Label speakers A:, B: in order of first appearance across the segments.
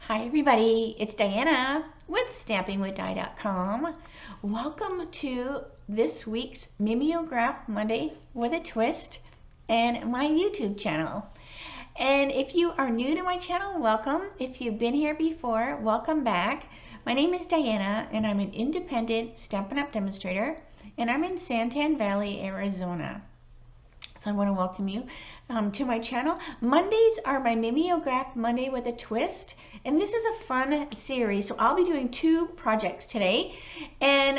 A: Hi everybody, it's Diana with stampingwithdie.com. Welcome to this week's Mimeograph Monday with a Twist and my YouTube channel. And if you are new to my channel, welcome. If you've been here before, welcome back. My name is Diana and I'm an independent Stampin' Up! Demonstrator and I'm in Santan Valley, Arizona. So I want to welcome you to my channel. Mondays are my Mimeograph Monday with a Twist, and this is a fun series. So I'll be doing two projects today, and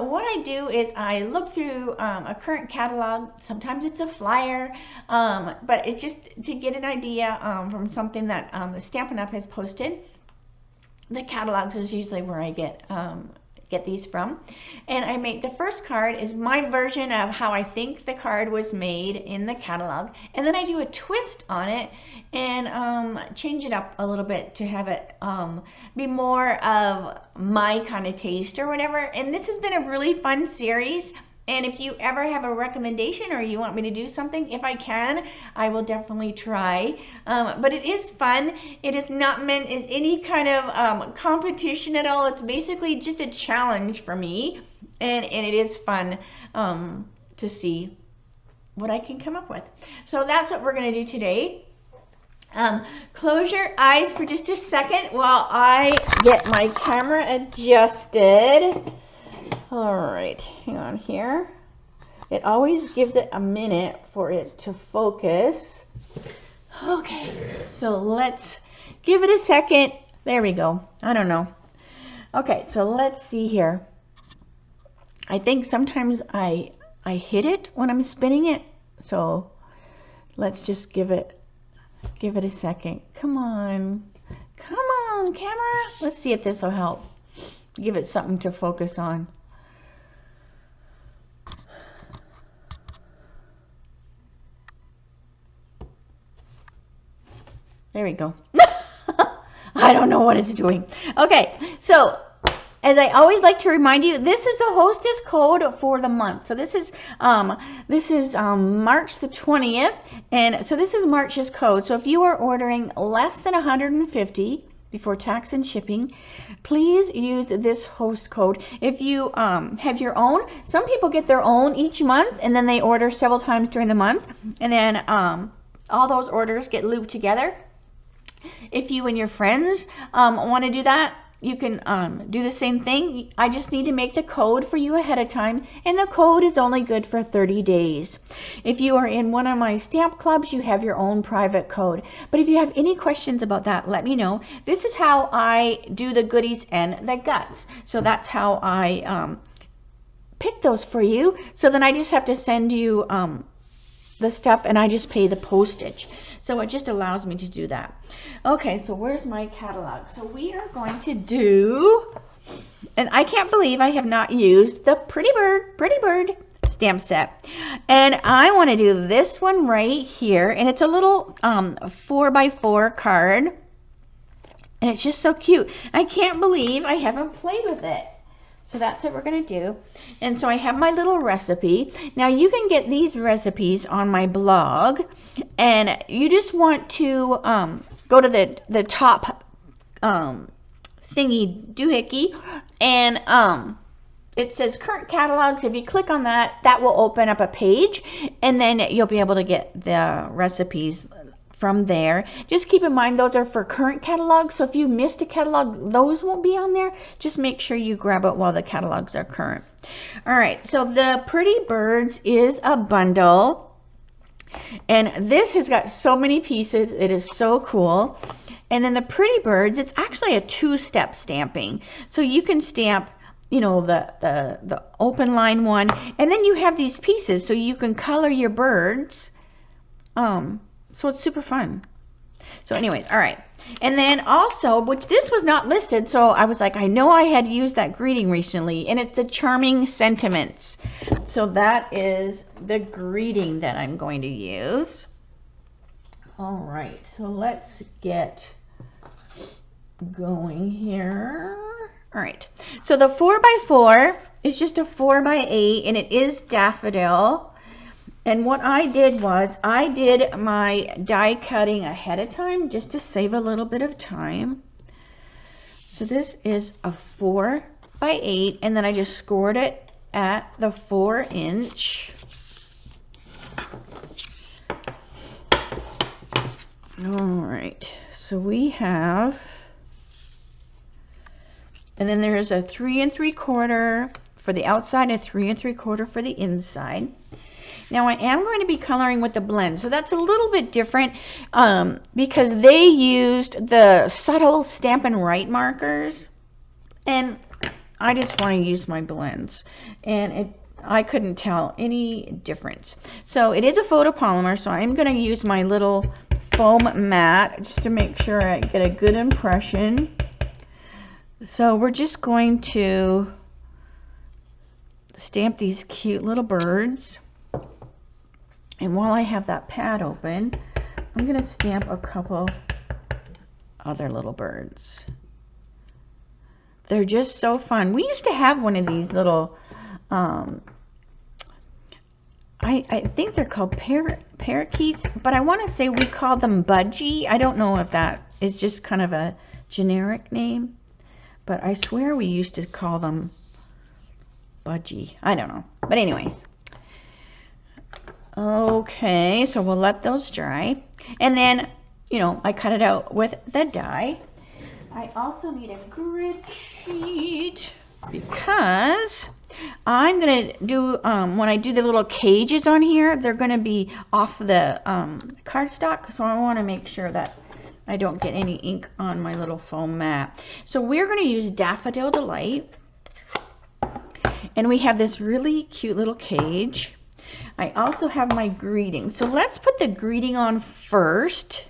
A: what I do is I look through a current catalog. Sometimes it's a flyer, but it's just to get an idea from something that Stampin' Up! Has posted. The catalogs is usually where I get these from, and I make the first card is my version of how I think the card was made in the catalog, and then I do a twist on it and change it up a little bit to have it be more of my kind of taste or whatever. And this has been a really fun series, and if you ever have a recommendation or you want me to do something, if I can, I will definitely try. But it is fun. It is not meant as any kind of competition at all. It's basically just a challenge for me. And it is fun to see what I can come up with. So that's what we're going to do today. Close your eyes for just a second while I get my camera adjusted. All right, hang on here. It always gives it a minute for it to focus. Okay, so let's give it a second. There we go. I don't know. Okay, so let's see here. I think sometimes I hit it when I'm spinning it. So let's just give it a second. Come on, camera. Let's see if this will help. Give it something to focus on. There we go. I don't know what it's doing. Okay, so as I always like to remind you, this is the hostess code for the month. So this is March the 20th, and so this is March's code. So if you are ordering less than 150 before tax and shipping, please use this host code. If you have your own, some people get their own each month and then they order several times during the month, and then all those orders get looped together. If you and your friends want to do that, you can do the same thing. I just need to make the code for you ahead of time, and the code is only good for 30 days. If you are in one of my stamp clubs, you have your own private code. But if you have any questions about that, let me know. This is how I do the goodies and the guts. So that's how I pick those for you. So then I just have to send you the stuff, and I just pay the postage. So it just allows me to do that. Okay, so where's my catalog? So we are going to do, and I can't believe I have not used the Pretty Bird stamp set. And I want to do this one right here, and it's a little 4x4 card, and it's just so cute. I can't believe I haven't played with it. So that's what we're going to do. And so I have my little recipe. Now you can get these recipes on my blog, and you just want to go to the top thingy doohickey, and it says current catalogs. If you click on that, that will open up a page, and then you'll be able to get the recipes from there. Just keep in mind those are for current catalogs, so if you missed a catalog, those won't be on there. Just make sure you grab it while the catalogs are current. All right, so the Pretty Birds is a bundle, and this has got so many pieces. It is so cool. And then the Pretty Birds, it's actually a two-step stamping, so you can stamp, you know, the open line one, and then you have these pieces so you can color your birds. So it's super fun. So anyways, all right. And then also, which this was not listed, so I was like, I know I had used that greeting recently, and it's the Charming Sentiments. So that is the greeting that I'm going to use. All right, so let's get going here. All right, so the 4x4 is just a 4x8, and it is daffodil. And what I did was I did my die cutting ahead of time just to save a little bit of time. So this is a 4 by 8, and then I just scored it at the 4-inch. All right, so we have, and then there's a 3 3/4 for the outside, a 3 3/4 for the inside. Now I am going to be coloring with the blend, so that's a little bit different because they used the subtle Stampin' Write markers, and I just want to use my blends, and I couldn't tell any difference. So it is a photopolymer, so I'm going to use my little foam mat just to make sure I get a good impression. So we're just going to stamp these cute little birds. And while I have that pad open, I'm going to stamp a couple other little birds. They're just so fun. We used to have one of these little, I think they're called parakeets, but I want to say we call them budgie. I don't know if that is just kind of a generic name, but I swear we used to call them budgie. I don't know. But anyways. Okay, so we'll let those dry. And then, you know, I cut it out with the die. I also need a grid sheet because I'm going to do, when I do the little cages on here, they're going to be off the cardstock. So I want to make sure that I don't get any ink on my little foam mat. So we're going to use Daffodil Delight. And we have this really cute little cage. I also have my greeting. So let's put the greeting on first,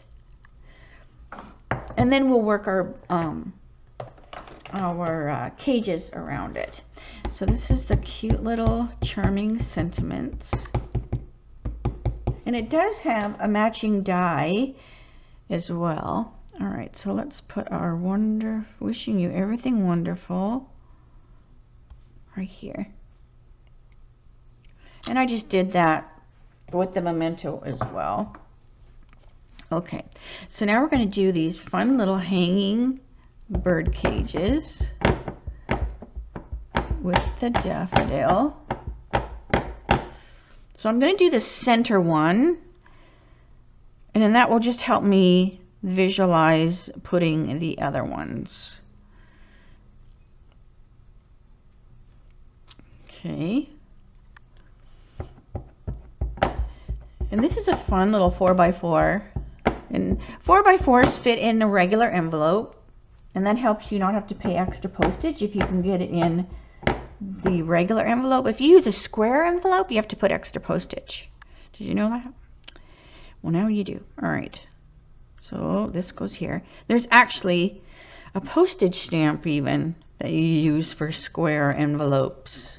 A: and then we'll work our cages around it. So this is the cute little charming sentiments, and it does have a matching die as well. All right, so let's put our wishing you everything wonderful right here. And I just did that with the memento as well. Okay, so now we're going to do these fun little hanging bird cages with the daffodil. So I'm going to do the center one, and then that will just help me visualize putting the other ones. Okay. And this is a fun little 4x4, and 4x4s fit in a regular envelope, and that helps you not have to pay extra postage if you can get it in the regular envelope. If you use a square envelope, you have to put extra postage. Did you know that? Well, now you do. All right, so this goes here. There's actually a postage stamp even that you use for square envelopes.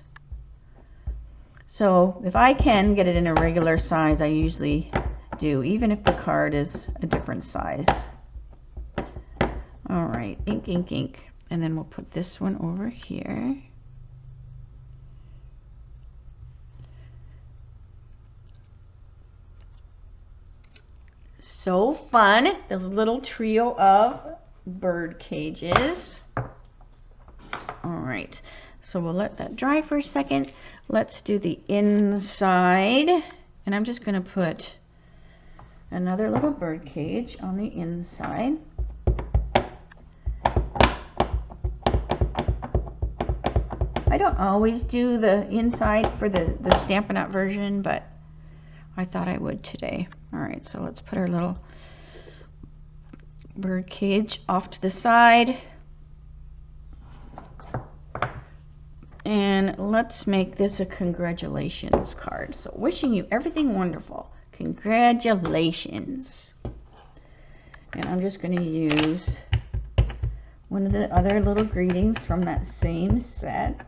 A: So if I can get it in a regular size, I usually do, even if the card is a different size. All right, ink, ink, ink. And then we'll put this one over here. So fun, this little trio of bird cages. All right, so we'll let that dry for a second. Let's do the inside, and I'm just going to put another little bird cage on the inside. I don't always do the inside for the Stampin' Up version, but I thought I would today. All right, so let's put our little bird cage off to the side. And let's make this a congratulations card. So wishing you everything wonderful. Congratulations. And I'm just going to use one of the other little greetings from that same set.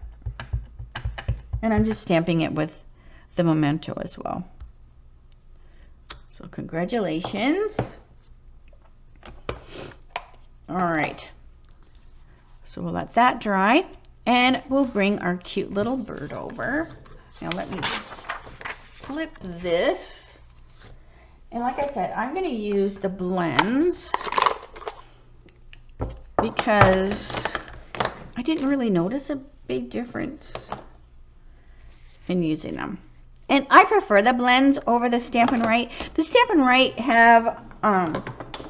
A: And I'm just stamping it with the memento as well. So congratulations. All right. So we'll let that dry. And we'll bring our cute little bird over. Now let me flip this. And like I said, I'm going to use the blends because I didn't really notice a big difference in using them. And I prefer the blends over the Stampin' Write. The Stampin' Write have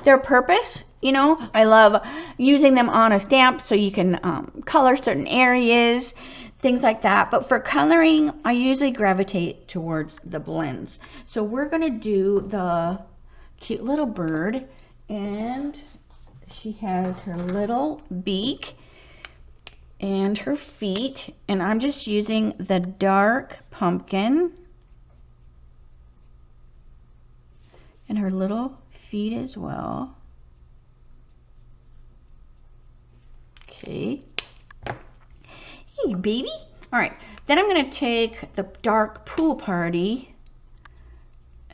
A: their purpose. You know, I love using them on a stamp so you can color certain areas, things like that. But for coloring, I usually gravitate towards the blends. So we're going to do the cute little bird, and she has her little beak and her feet, and I'm just using the dark pumpkin and her little feet as well. Okay. Hey, baby. All right. Then I'm going to take the dark pool party,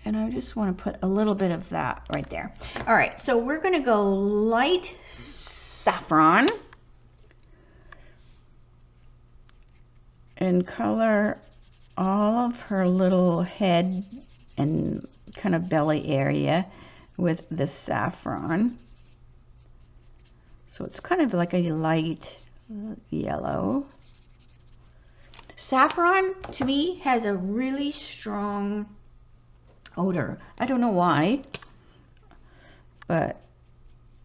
A: and I just want to put a little bit of that right there. All right. So we're going to go light saffron and color all of her little head and kind of belly area with the saffron. So it's kind of like a light yellow. Saffron, to me, has a really strong odor. I don't know why, but,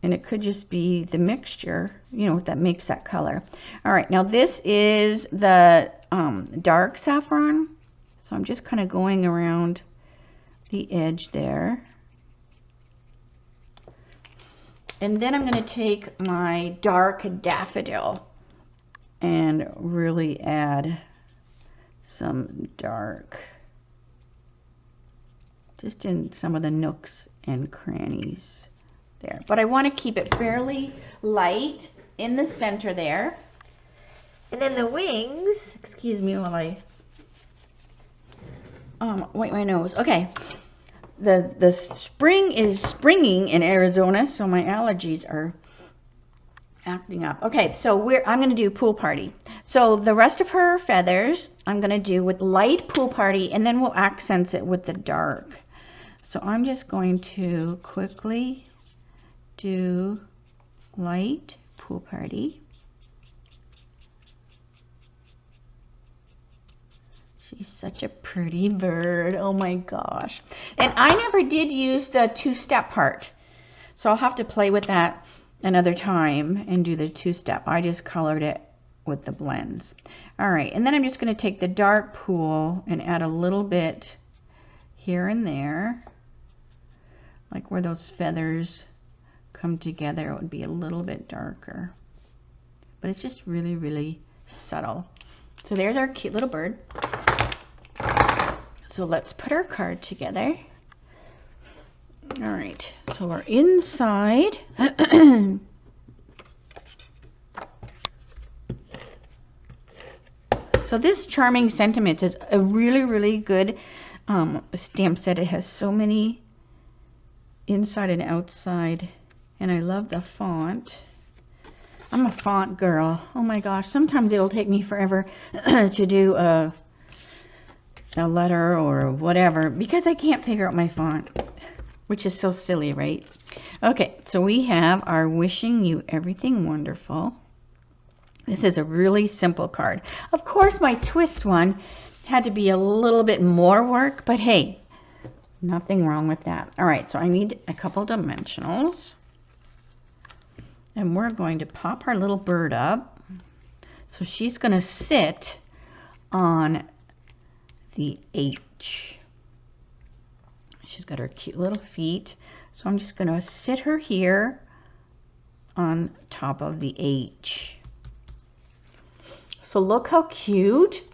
A: and it could just be the mixture, you know, that makes that color. All right, now this is the dark saffron. So I'm just kind of going around the edge there. And then I'm going to take my dark daffodil and really add some dark just in some of the nooks and crannies there. But I want to keep it fairly light in the center there. And then the wings, excuse me while I wipe my nose. Okay. The spring is springing in Arizona, so my allergies are acting up. Okay, so I'm going to do pool party. So the rest of her feathers I'm going to do with light pool party, and then we'll accent it with the dark. So I'm just going to quickly do light pool party. She's such a pretty bird. Oh my gosh. And I never did use the two-step part. So I'll have to play with that another time and do the two-step. I just colored it with the blends. All right. And then I'm just going to take the dark pool and add a little bit here and there. Like where those feathers come together, it would be a little bit darker. But it's just really, really subtle. So there's our cute little bird. So let's put our card together. All right, so we're inside. So this Charming Sentiments is a really, really good stamp set. It has so many inside and outside, and I love the font. I'm a font girl. Oh my gosh, sometimes it'll take me forever to do a letter or whatever because I can't figure out my font, which is so silly, right? Okay, so we have our Wishing You Everything Wonderful. This is a really simple card. Of course, my twist one had to be a little bit more work, but hey, nothing wrong with that. All right, so I need a couple dimensionals. And we're going to pop our little bird up. So she's going to sit on the H. She's got her cute little feet. So I'm just going to sit her here on top of the H. So look how cute.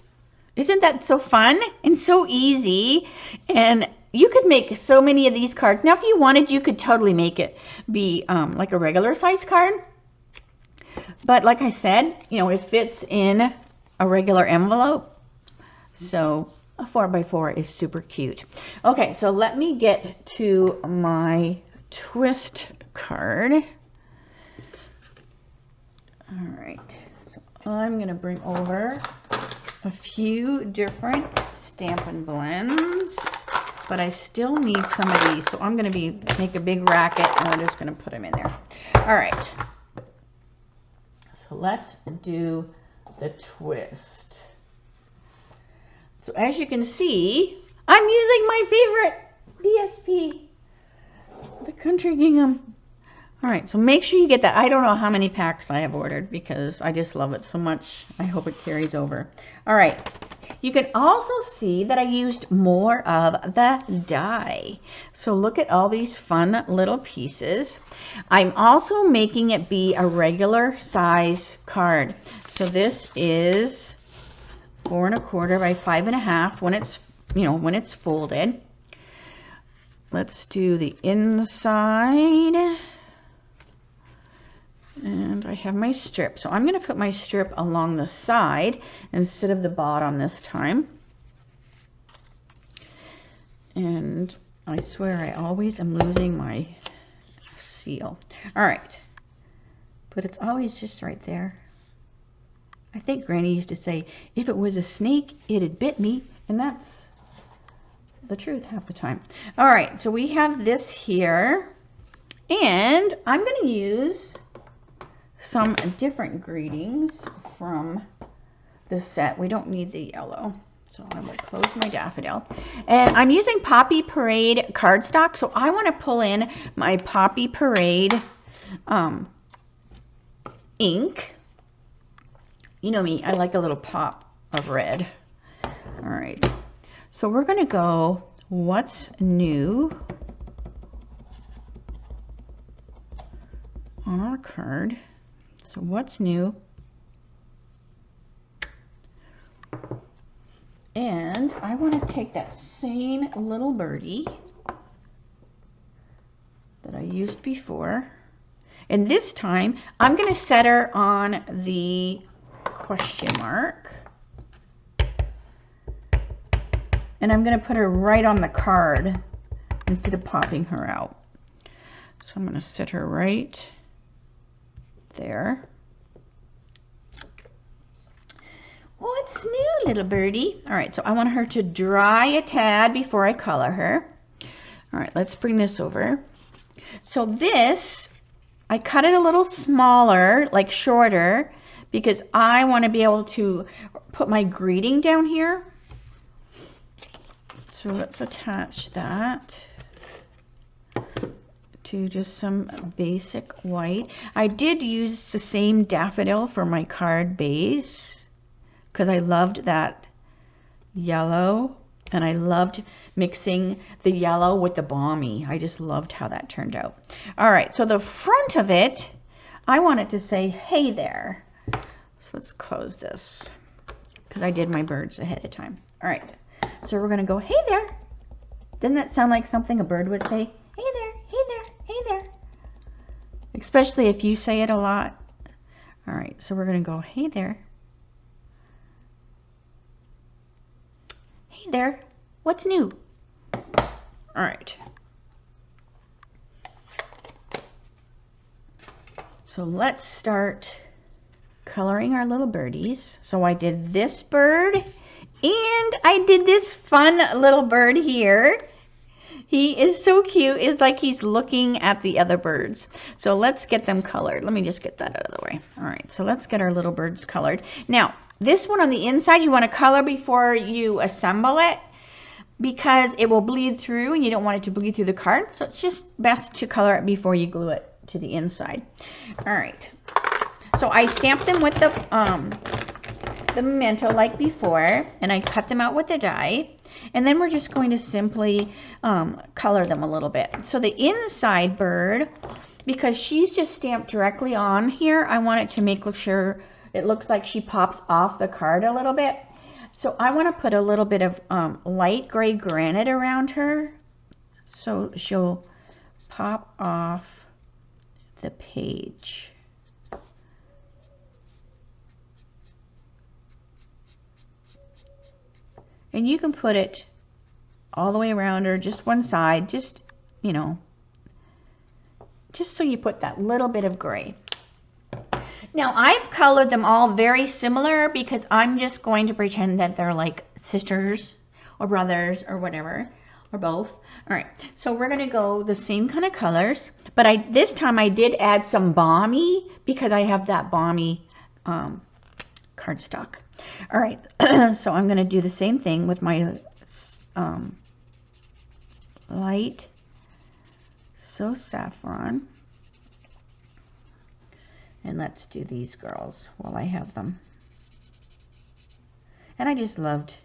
A: Isn't that so fun and so easy? And you could make so many of these cards. Now, if you wanted, you could totally make it be like a regular size card. But like I said, you know, it fits in a regular envelope. So a 4x4 is super cute. Okay, so let me get to my twist card. All right, so I'm going to bring over a few different Stampin' Blends. But I still need some of these, so I'm going to make a big racket, and I'm just going to put them in there. All right. So let's do the twist. So as you can see, I'm using my favorite DSP, the Country Gingham. All right, so make sure you get that. I don't know how many packs I have ordered because I just love it so much. I hope it carries over. All right, you can also see that I used more of the die. So look at all these fun little pieces. I'm also making it be a regular size card. So this is 4 1/4 by 5 1/2 when it's, you know, when it's folded. Let's do the inside. And I have my strip. So I'm going to put my strip along the side instead of the bottom this time. And I swear I always am losing my seal. All right. But it's always just right there. I think Granny used to say, if it was a snake, it'd bit me. And that's the truth half the time. All right. So we have this here. And I'm going to use some different greetings from the set. We don't need the yellow, so I'm going to close my daffodil. And I'm using Poppy Parade cardstock, so I want to pull in my Poppy Parade ink. You know me, I like a little pop of red. All right, so we're going to go What's New on our card. So what's new? And I want to take that same little birdie that I used before. And this time I'm going to set her on the question mark. And I'm going to put her right on the card instead of popping her out. So I'm going to set her right there. What's new, little birdie? All right, so I want her to dry a tad before I color her. All right, let's bring this over. So this, I cut it a little smaller, like shorter, because I want to be able to put my greeting down here. So let's attach that to just some basic white. I did use the same daffodil for my card base because I loved that yellow, and I loved mixing the yellow with the balmy. I just loved how that turned out. All right, so the front of it, I want it to say, hey there. So let's close this because I did my birds ahead of time. All right, so we're gonna go, hey there. Doesn't that sound like something a bird would say? Hey there, hey there, hey there. Especially if you say it a lot. All right, so we're going to go, hey there. Hey there, what's new? All right. So let's start coloring our little birdies. So I did this bird and I did this fun little bird here. He is so cute. It's like he's looking at the other birds. So let's get them colored. Let me just get that out of the way. All right, so let's get our little birds colored. Now, this one on the inside, you want to color before you assemble it because it will bleed through and you don't want it to bleed through the card. So it's just best to color it before you glue it to the inside. All right. So I stamped them with the memento like before, and I cut them out with the die. And then we're just going to simply color them a little bit. So the inside bird, because she's just stamped directly on here, I want it to make sure it looks like she pops off the card a little bit. So I want to put a little bit of light gray granite around her so she'll pop off the page. And you can put it all the way around her, just one side, just, you know, just so you put that little bit of gray. Now, I've colored them all very similar because I'm just going to pretend that they're like sisters or brothers or whatever, or both. All right, so we're going to go the same kind of colors, but this time I did add some balmy because I have that balmy cardstock. All right, so I'm going to do the same thing with my light So Saffron. And let's do these girls while I have them. And I just loved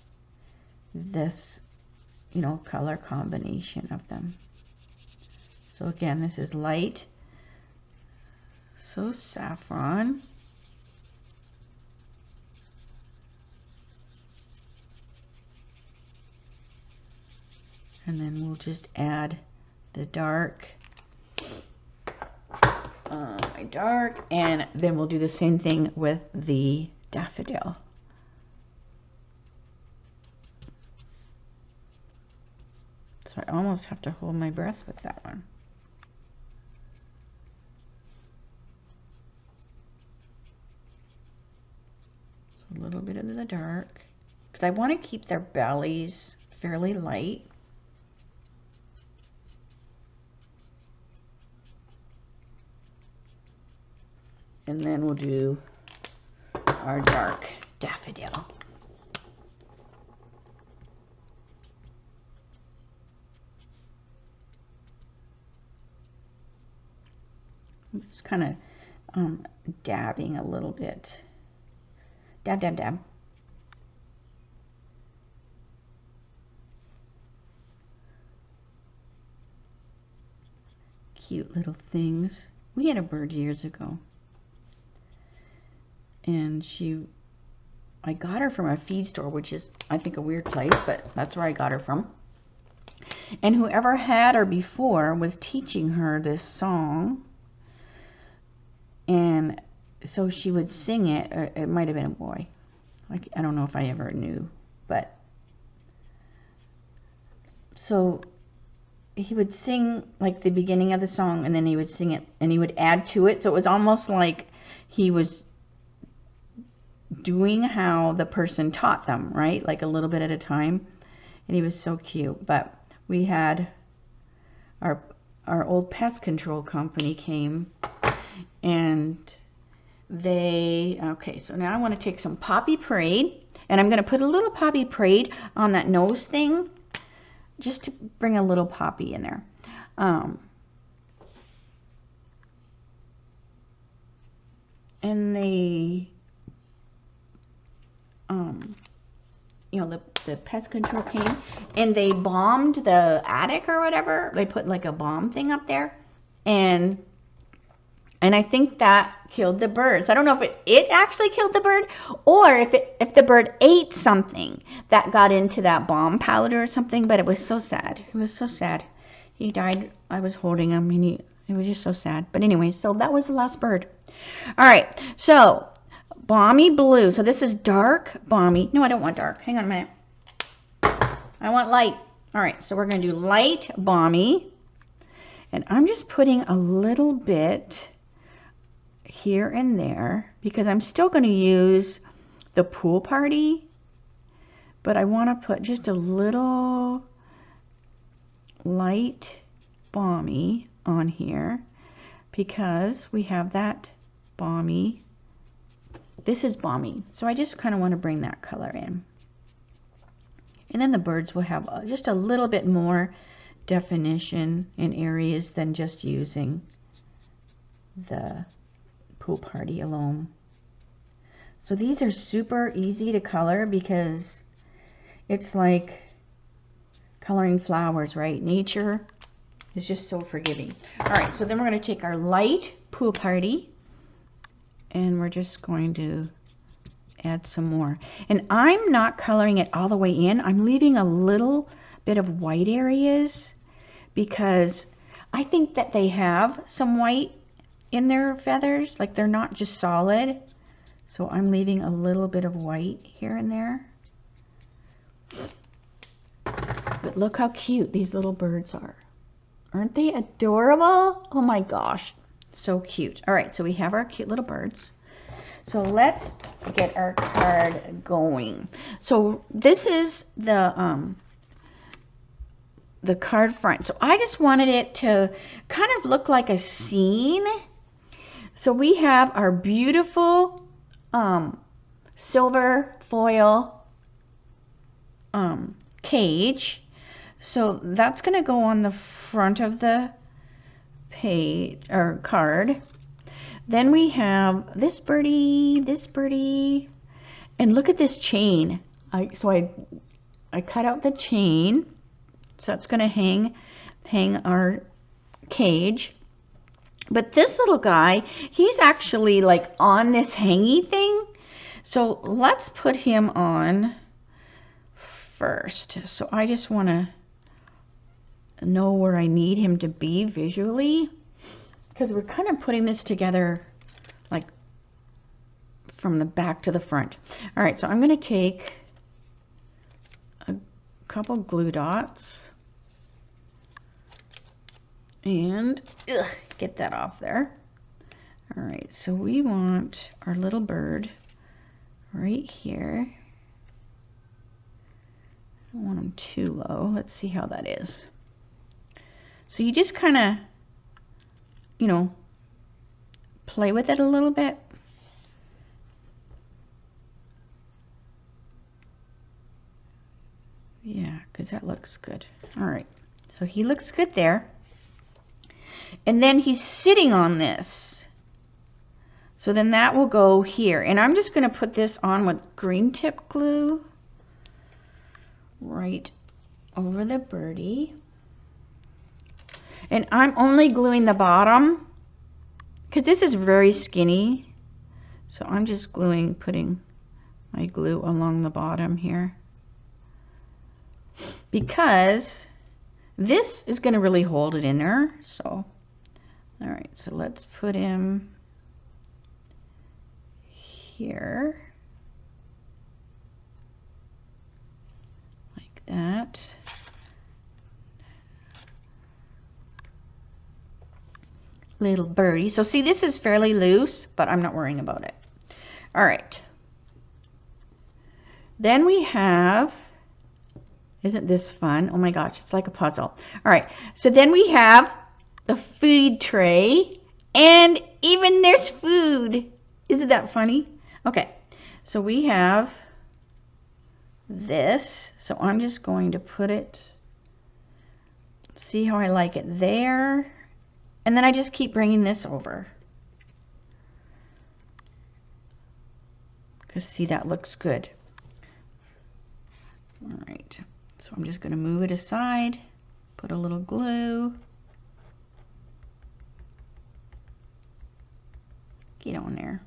A: this, you know, color combination of them. So again, this is light So Saffron. And then we'll just add the dark, my dark, and then we'll do the same thing with the daffodil. So I almost have to hold my breath with that one. So a little bit of the dark, because I want to keep their bellies fairly light. And then we'll do our dark daffodil. I'm just kind of dabbing a little bit. Dab, dab, dab. Cute little things. We had a bird years ago. And I got her from a feed store, which is, I think, a weird place, but that's where I got her from. And whoever had her before was teaching her this song. And so she would sing it, or it might have been a boy. Like, I don't know if I ever knew, but so he would sing like the beginning of the song, and then he would sing it, and he would add to it. So it was almost like he was doing how the person taught them, right? Like a little bit at a time. And he was so cute. But we had our old pest control company came, and they, okay, so now I want to take some Poppy Parade, and I'm going to put a little Poppy Parade on that nose thing just to bring a little poppy in there. And they you know, the pest control came and they bombed the attic or whatever. They put like a bomb thing up there, and I think that killed the birds. I don't know if it actually killed the bird, or if the bird ate something that got into that bomb powder or something. But it was so sad. It was so sad. He died. I was holding him, and it was just so sad. But anyway, so that was the last bird. All right, so Balmy Blue. So this is dark balmy. No, I don't want dark. Hang on a minute. I want light. All right, so we're going to do light balmy. And I'm just putting a little bit here and there because I'm still going to use the pool party. But I want to put just a little light balmy on here because we have that balmy. This is balmy, so I just kind of want to bring that color in. And then the birds will have just a little bit more definition in areas than just using the pool party alone. So these are super easy to color because it's like coloring flowers, right? Nature is just so forgiving. All right, so then we're going to take our light pool party, and we're just going to add some more. And I'm not coloring it all the way in. I'm leaving a little bit of white areas because I think that they have some white in their feathers. Like they're not just solid. So I'm leaving a little bit of white here and there. But look how cute these little birds are. Aren't they adorable? Oh my gosh. So cute. All right, so we have our cute little birds. So let's get our card going. So this is the card front. So I just wanted it to kind of look like a scene. So we have our beautiful silver foil cage. So that's going to go on the front of the page or card. Then we have this birdie, and look at this chain. I cut out the chain, so that's going to hang our cage. But this little guy, he's actually like on this hangy thing. So let's put him on first. So I just want to know where I need him to be visually, because we're kind of putting this together like from the back to the front. All right, so I'm going to take a couple glue dots and get that off there. All right, so we want our little bird right here. I don't want him too low. Let's see how that is. So you just kind of, you know, play with it a little bit. Yeah, because that looks good. All right, so he looks good there. And then he's sitting on this. So then that will go here. And I'm just going to put this on with green tip glue right over the birdie. And I'm only gluing the bottom because this is very skinny. So I'm just putting my glue along the bottom here, because this is going to really hold it in there. So, all right, so let's put him here like that. Little birdie. So see, this is fairly loose, but I'm not worrying about it. All right. Then we have, isn't this fun? Oh my gosh, it's like a puzzle. All right, so then we have the food tray, and even there's food. Isn't that funny? Okay, so we have this. So I'm just going to put it, see how I like it there. And then I just keep bringing this over. Because see, that looks good. All right, so I'm just going to move it aside, put a little glue. Get on there.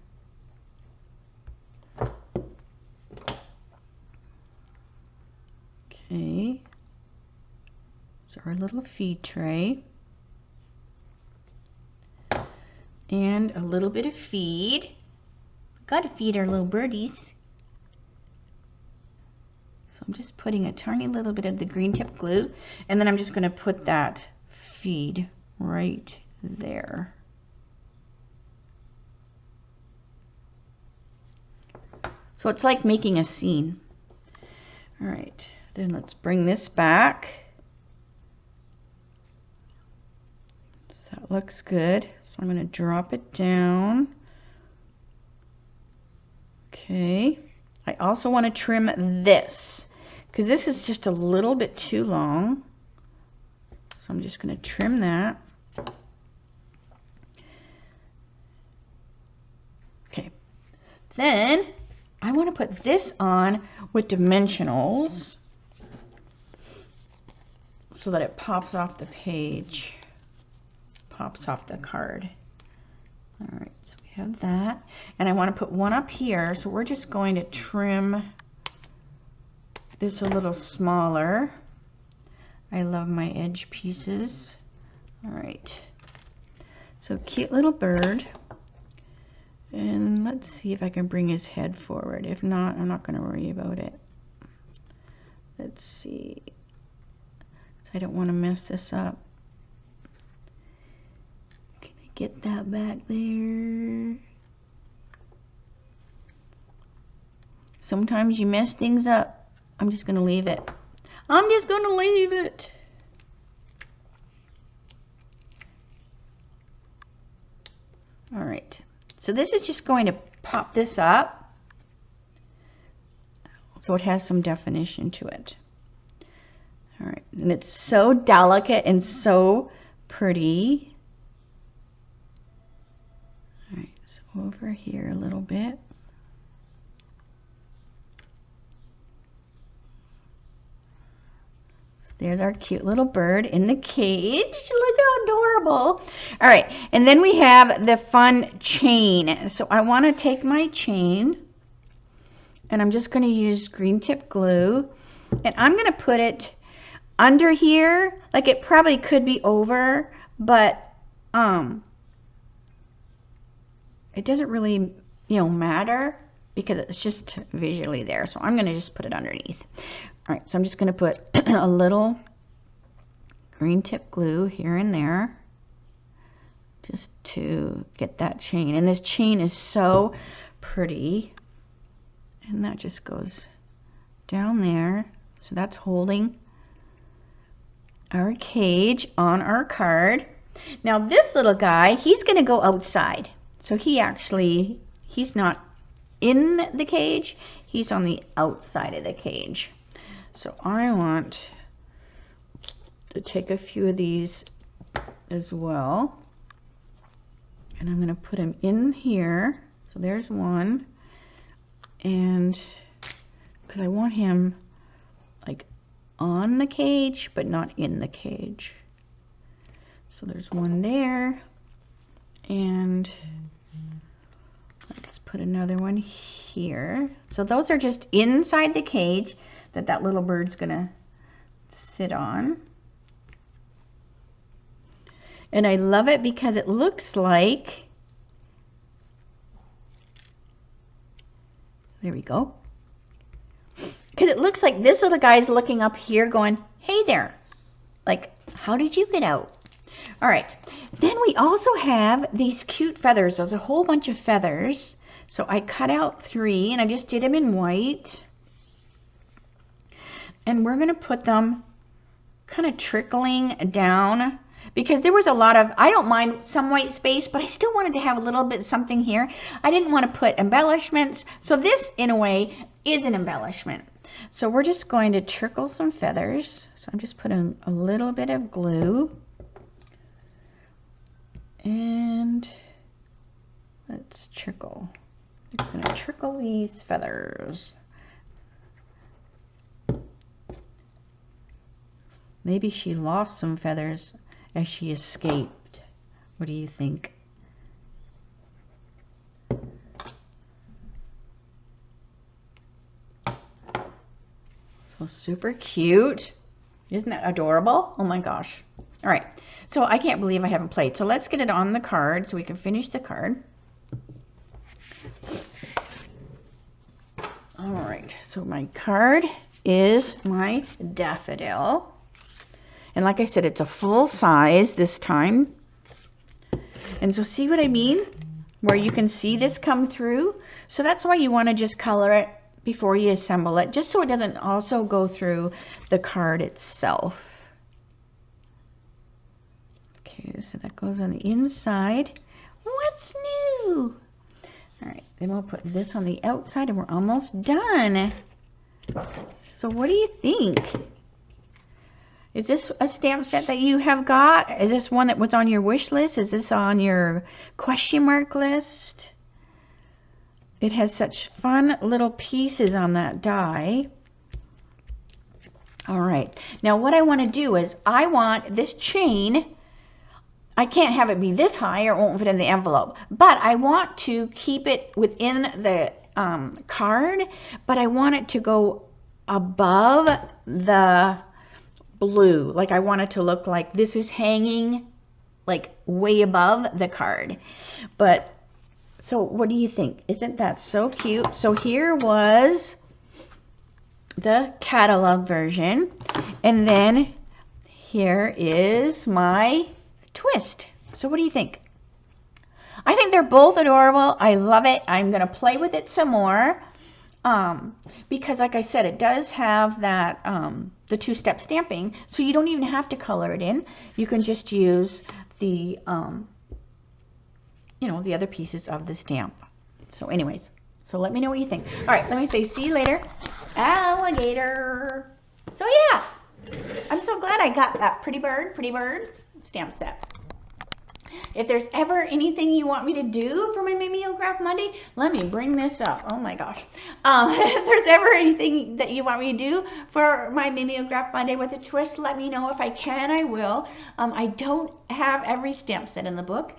A: Okay, so our little feed tray. And a little bit of feed. Got to feed our little birdies. So I'm just putting a tiny little bit of the green tip glue, and then I'm just going to put that feed right there. So it's like making a scene. All right, then let's bring this back. So that looks good. So I'm going to drop it down. Okay. I also want to trim this because this is just a little bit too long. So I'm just going to trim that. Okay. Then I want to put this on with dimensionals so that it pops off the page. Pops off the card. All right, so we have that, and I want to put one up here, so we're just going to trim this a little smaller. I love my edge pieces. All right, so cute little bird, and let's see if I can bring his head forward. If not, I'm not going to worry about it. Let's see, I don't want to mess this up. Get that back there. Sometimes you mess things up. I'm just going to leave it. I'm just going to leave it. All right. So this is just going to pop this up so it has some definition to it. All right, and it's so delicate and so pretty. All right, so over here a little bit. So there's our cute little bird in the cage. Look how adorable. All right, and then we have the fun chain. So I want to take my chain and I'm just going to use green tip glue, and I'm going to put it under here. Like, it probably could be over, but it doesn't really, matter because it's just visually there. So I'm going to just put it underneath. All right, so I'm just going to put a little green tip glue here and there just to get that chain. And this chain is so pretty. And that just goes down there. So that's holding our cage on our card. Now this little guy, he's going to go outside. So he's not in the cage, he's on the outside of the cage. So I want to take a few of these as well. And I'm going to put him in here. So there's one. And because I want him like on the cage, but not in the cage. So there's one there. And let's put another one here. So those are just inside the cage that little bird's gonna sit on. And I love it because it looks like, there we go. Because it looks like this little guy's looking up here going, hey there. Like, how did you get out? All right. Then we also have these cute feathers. There's a whole bunch of feathers. So I cut out 3 and I just did them in white. And we're going to put them kind of trickling down because there was a lot of, I don't mind some white space, but I still wanted to have a little bit something here. I didn't want to put embellishments. So this, in a way, is an embellishment. So we're just going to trickle some feathers. So I'm just putting a little bit of glue. And let's trickle. I'm going to trickle these feathers. Maybe she lost some feathers as she escaped. What do you think? So super cute. Isn't that adorable? Oh my gosh. All right. So I can't believe I haven't played. So let's get it on the card so we can finish the card. All right. So my card is my daffodil. And like I said, it's a full size this time. And so see what I mean? Where you can see this come through. So that's why you want to just color it before you assemble it, just so it doesn't also go through the card itself. Okay, so that goes on the inside. What's new? All right, then we'll put this on the outside and we're almost done. So what do you think? Is this a stamp set that you have got? Is this one that was on your wish list? Is this on your question mark list? It has such fun little pieces on that die. All right. Now what I want to do is I want this chain. I can't have it be this high or it won't fit in the envelope. But I want to keep it within the card. But I want it to go above the blue. Like I want it to look like this is hanging like way above the card. But so what do you think? Isn't that so cute? So here was the catalog version. And then here is my twist. So what do you think? I think they're both adorable. I love it. I'm going to play with it some more. Because like I said, it does have that the two-step stamping. So you don't even have to color it in. You can just use the you know, the other pieces of the stamp. So anyways, so let me know what you think. All right, let me say see you later, alligator. So yeah, I'm so glad I got that pretty bird stamp set. If there's ever anything you want me to do for my Mimeograph Monday, let me bring this up. Oh my gosh. If there's ever anything that you want me to do for my Mimeograph Monday with a twist, let me know. If I can, I will. I don't have every stamp set in the book.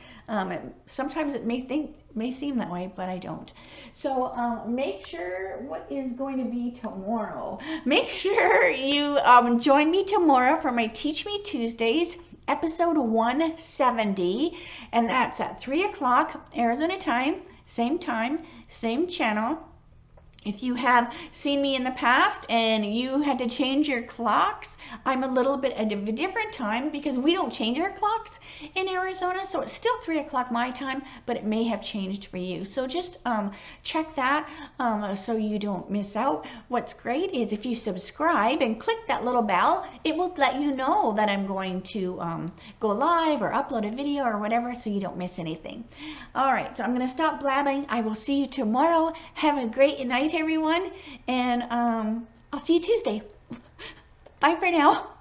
A: Sometimes it may seem that way, but I don't. So make sure what is going to be tomorrow. Make sure you join me tomorrow for my Teach Me Tuesdays, episode 170, and that's at 3 o'clock Arizona time, same channel. If you have seen me in the past and you had to change your clocks, I'm a little bit at a different time because we don't change our clocks in Arizona. So it's still 3 o'clock my time, but it may have changed for you. So just check that so you don't miss out. What's great is if you subscribe and click that little bell, it will let you know that I'm going to go live or upload a video or whatever, so you don't miss anything. All right, so I'm going to stop blabbing. I will see you tomorrow. Have a great night, everyone, and I'll see you Tuesday. Bye for now.